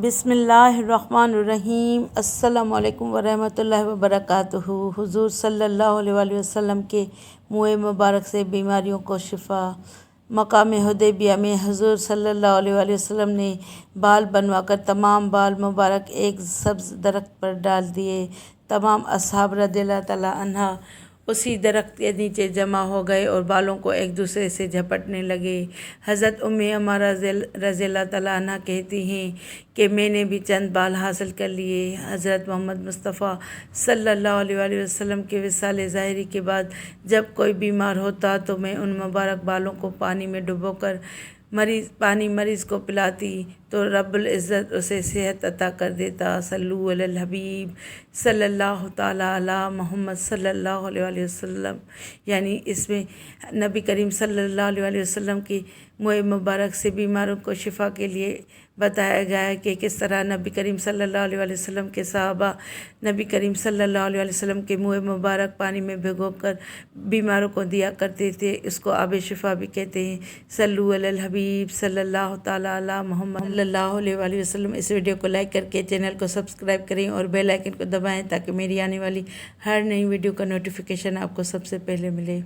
بسم اللہ الرحمن الرحیم۔ السلام علیکم ورحمۃ اللہ وبرکاتہ۔ حضور صلی اللہ علیہ وآلہ وسلم کے منہ مبارک سے بیماریوں کو شفا۔ مقام حدیبیہ میں حضور صلی اللہ علیہ وآلہ وسلم نے بال بنوا کر تمام بال مبارک ایک سبز درخت پر ڈال دیے۔ تمام اصحاب رضی اللہ تعالیٰ عنہ اسی درخت کے نیچے جمع ہو گئے اور بالوں کو ایک دوسرے سے جھپٹنے لگے۔ حضرت ام عمارہ رضی اللہ تعالیٰ عنہ کہتی ہیں کہ میں نے بھی چند بال حاصل کر لیے۔ حضرت محمد مصطفیٰ صلی اللہ علیہ وآلہ وسلم کے وصال ظاہری کے بعد جب کوئی بیمار ہوتا تو میں ان مبارک بالوں کو پانی میں ڈبو کر مریض کو پلاتی تو رب العزت اسے صحت عطا کر دیتا۔ صلو علی الحبیب صلی اللہ تعالیٰ علی محمد صلی اللہ علیہ وآلہ وسلم، یعنی اس میں نبی کریم صلی اللہ علیہ وآلہ وسلم کی منہ مبارک سے بیماروں کو شفا کے لیے بتایا گیا ہے کہ کس طرح نبی کریم صلی اللہ علیہ وآلہ وسلم کے صحابہ نبی کریم صلی اللہ علیہ وآلہ وسلم کے منہ مبارک پانی میں بھگو کر بیماروں کو دیا کرتے تھے۔ اس کو آب شفا بھی کہتے ہیں۔ صلو علی الحبیب صلی اللہ تعالیٰ علی محمد صلی اللہ علیہ وآلہ وسلم۔ اس ویڈیو کو لائک کر کے چینل کو سبسکرائب کریں اور بیل آئیکن کو دبائیں تاکہ میری آنے والی ہر نئی ویڈیو کا نوٹیفیکیشن آپ کو سب سے پہلے ملے۔